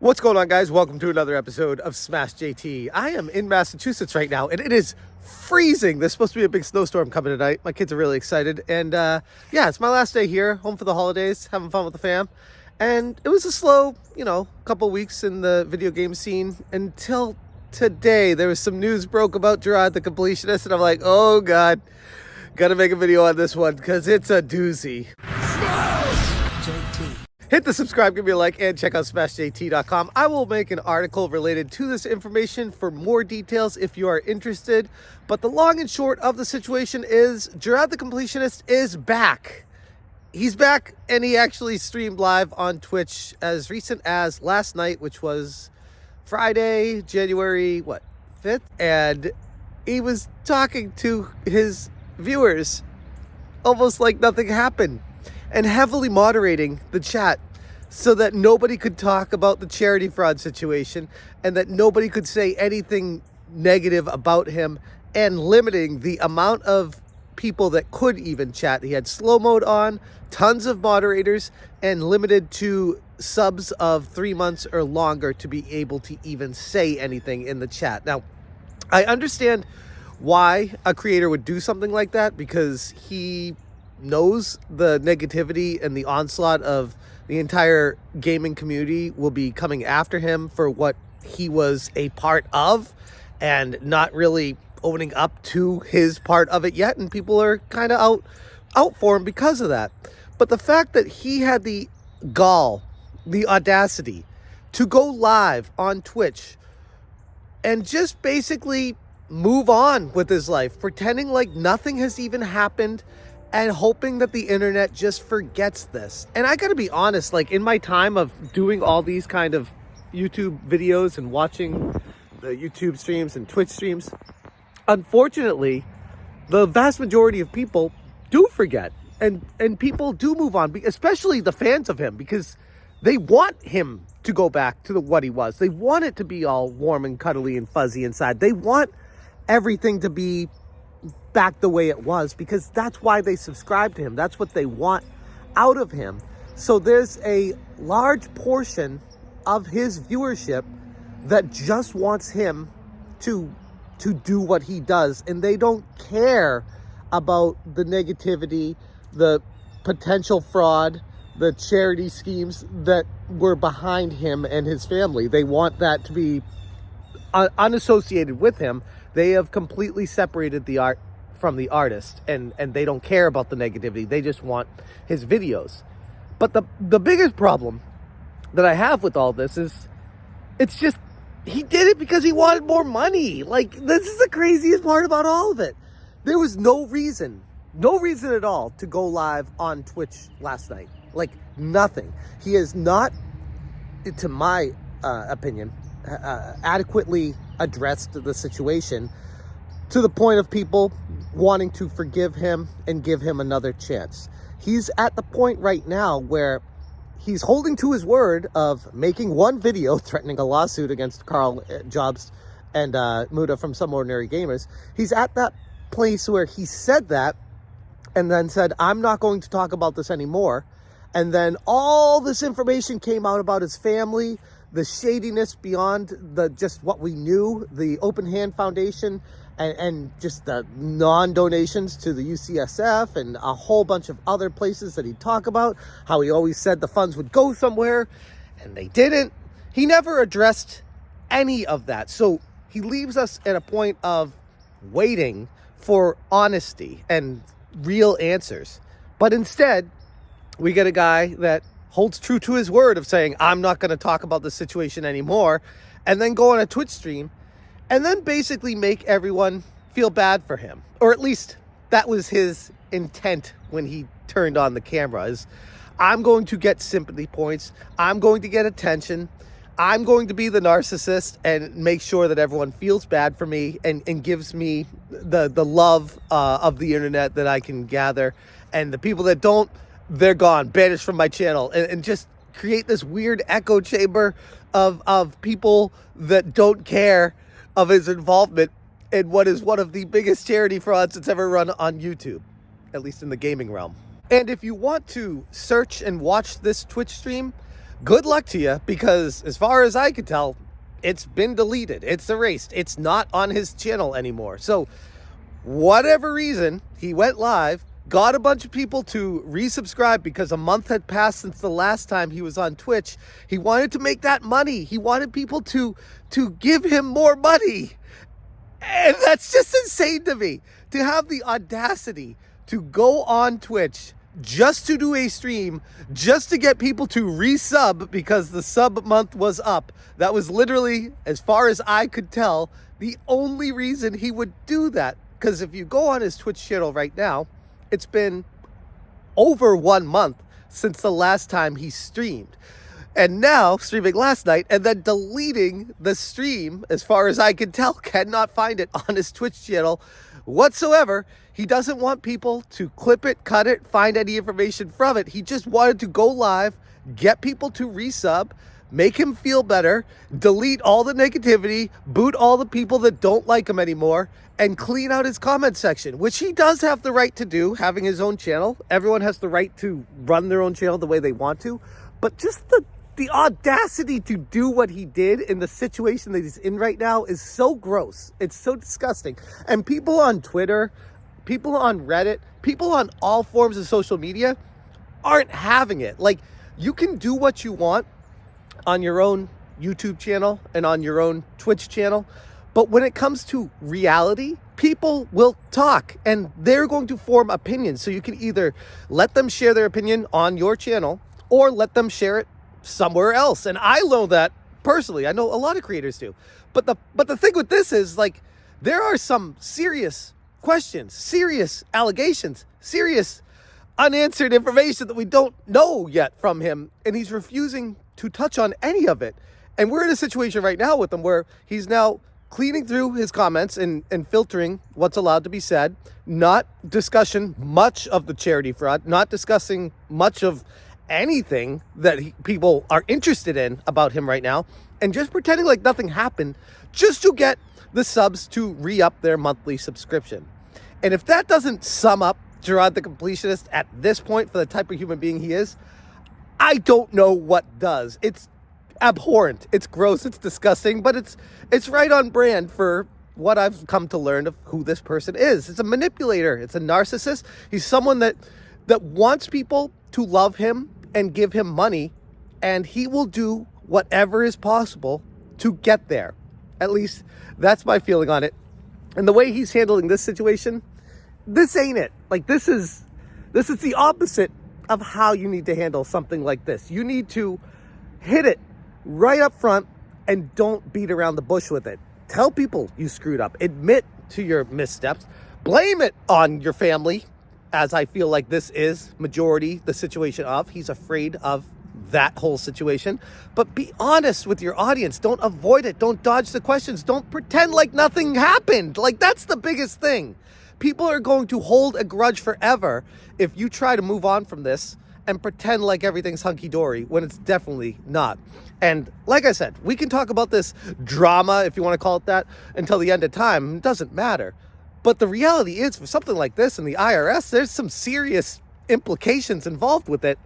What's going on, guys? Welcome to another episode of Smash JT. I am in Massachusetts right now, and it is freezing. There's supposed to be a big snowstorm coming tonight. My kids are really excited. And yeah, it's my last day here, home for the holidays, having fun with the fam. And it was a slow, couple weeks in the video game scene until today. There was some news broke about Jirard the Completionist, and I'm like, oh God, gotta make a video on this one because it's a doozy. JT. Hit the subscribe, give me a like, and check out smashjt.com. I will make an article related to this information for more details if you are interested. But the long and short of the situation is Jirard the Completionist is back. He's back, and he actually streamed live on Twitch as recent as last night, which was Friday, January 5th? And he was talking to his viewers almost like nothing happened, and heavily moderating the chat so that nobody could talk about the charity fraud situation and that nobody could say anything negative about him, and limiting the amount of people that could even chat. He had slow mode on, tons of moderators, and limited to subs of 3 months or longer to be able to even say anything in the chat. Now, I understand why a creator would do something like that, because he knows the negativity and the onslaught of the entire gaming community will be coming after him for what he was a part of and not really owning up to his part of it yet, and people are kind of out for him because of that. But the fact that he had the gall, the audacity to go live on Twitch and just basically move on with his life, pretending like nothing has even happened, and hoping that the internet just forgets this. And I gotta be honest, like in my time of doing all these kind of YouTube videos and watching the YouTube streams and Twitch streams, unfortunately, the vast majority of people do forget, and people do move on, especially the fans of him, because they want him to go back to what he was. They want it to be all warm and cuddly and fuzzy inside. They want everything to be back the way it was, because that's why they subscribe to him. That's what they want out of him. So there's a large portion of his viewership that just wants him to do what he does, and they don't care about the negativity, the potential fraud, the charity schemes that were behind him and his family. They want that to be unassociated with him. They have completely separated the art from the artist, and they don't care about the negativity. They just want his videos. But the biggest problem that I have with all this is it's just he did it because he wanted more money. Like, this is the craziest part about all of it. There was no reason at all to go live on Twitch last night. Like, nothing. He has not, to my opinion, adequately addressed the situation to the point of people wanting to forgive him and give him another chance. He's at the point right now where he's holding to his word of making one video threatening a lawsuit against Carl Jobs and Muda from Some Ordinary Gamers. He's at that place where he said that and then said, I'm not going to talk about this anymore. And then all this information came out about his family, the shadiness beyond just what we knew, the Open Hand Foundation, and just the non-donations to the UCSF and a whole bunch of other places that he'd talk about, how he always said the funds would go somewhere, and they didn't. He never addressed any of that. So he leaves us at a point of waiting for honesty and real answers. But instead, we get a guy that holds true to his word of saying, I'm not going to talk about the situation anymore, and then go on a Twitch stream and then basically make everyone feel bad for him. Or at least that was his intent when he turned on the camera, is I'm going to get sympathy points, I'm going to get attention, I'm going to be the narcissist and make sure that everyone feels bad for me and gives me the love of the internet that I can gather. And the people that don't, they're gone, banished from my channel, and just create this weird echo chamber of people that don't care of his involvement in what is one of the biggest charity frauds that's ever run on YouTube, at least in the gaming realm. And if you want to search and watch this Twitch stream, good luck to you, because as far as I could tell, it's been deleted. It's erased. It's not on his channel anymore. So whatever reason, he went live, got a bunch of people to resubscribe because a month had passed since the last time he was on Twitch. He wanted to make that money. He wanted people to give him more money. And that's just insane to me, to have the audacity to go on Twitch just to do a stream, just to get people to resub because the sub month was up. That was literally, as far as I could tell, the only reason he would do that. Because if you go on his Twitch channel right now, it's been over 1 month since the last time he streamed. And now, streaming last night and then deleting the stream, as far as I can tell, cannot find it on his Twitch channel whatsoever. He doesn't want people to clip it, cut it, find any information from it. He just wanted to go live, get people to resub, make him feel better, delete all the negativity, boot all the people that don't like him anymore, and clean out his comment section, which he does have the right to do, having his own channel. Everyone has the right to run their own channel the way they want to. But just the audacity to do what he did in the situation that he's in right now is so gross. It's so disgusting. And people on Twitter, people on Reddit, people on all forms of social media aren't having it. Like, you can do what you want on your own YouTube channel and on your own Twitch channel, but when it comes to reality, people will talk and they're going to form opinions. So you can either let them share their opinion on your channel or let them share it somewhere else. And I know that personally. I know a lot of creators do. But the thing with this is, like, there are some serious questions, serious allegations, serious unanswered information that we don't know yet from him, and he's refusing to touch on any of it. And we're in a situation right now with him where he's now cleaning through his comments and filtering what's allowed to be said, not discussing much of the charity fraud, not discussing much of anything that people are interested in about him right now, and just pretending like nothing happened just to get the subs to re-up their monthly subscription. And if that doesn't sum up Jirard the Completionist at this point for the type of human being he is, I don't know what does. It's abhorrent, it's gross, it's disgusting, but it's right on brand for what I've come to learn of who this person is. It's a manipulator, it's a narcissist. He's someone that wants people to love him and give him money, and he will do whatever is possible to get there. At least that's my feeling on it. And the way he's handling this situation, this ain't it. Like, this is the opposite of how you need to handle something like this. You need to hit it right up front and don't beat around the bush with it. Tell people you screwed up. Admit to your missteps. Blame it on your family, as I feel like this is majority the situation of. He's afraid of that whole situation. But be honest with your audience. Don't avoid it. Don't dodge the questions. Don't pretend like nothing happened. Like, that's the biggest thing. People are going to hold a grudge forever if you try to move on from this and pretend like everything's hunky-dory when it's definitely not. And like I said, we can talk about this drama, if you want to call it that, until the end of time. It doesn't matter. But the reality is, for something like this in the IRS, there's some serious implications involved with it.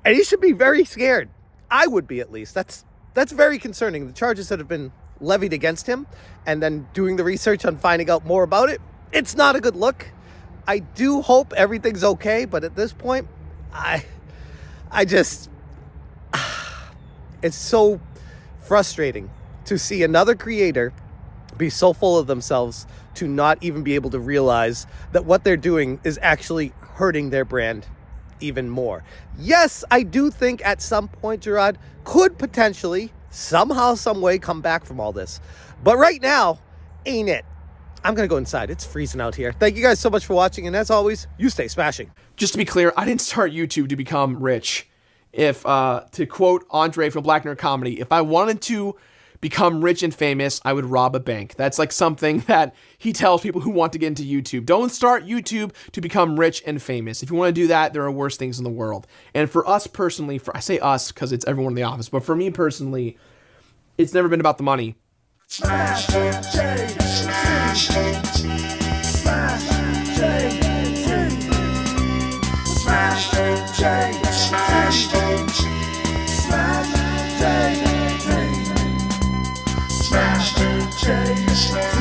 And you should be very scared. I would be, at least. That's very concerning. The charges that have been levied against him, and then doing the research on finding out more about it, it's not a good look. I do hope everything's okay, but at this point, I just, it's so frustrating to see another creator be so full of themselves to not even be able to realize that what they're doing is actually hurting their brand even more. Yes, I do think at some point Jirard could potentially, somehow, some way, come back from all this. But right now, ain't it? I'm going to go inside. It's freezing out here. Thank you guys so much for watching. And as always, you stay smashing. Just to be clear, I didn't start YouTube to become rich. If, to quote Andre from Black Nerd Comedy, if I wanted to become rich and famous, I would rob a bank. That's like something that he tells people who want to get into YouTube. Don't start YouTube to become rich and famous. If you want to do that, there are worse things in the world. And for us personally, I say us because it's everyone in the office, but for me personally, it's never been about the money. Smash, change, smash, change, smash, change, smash. much.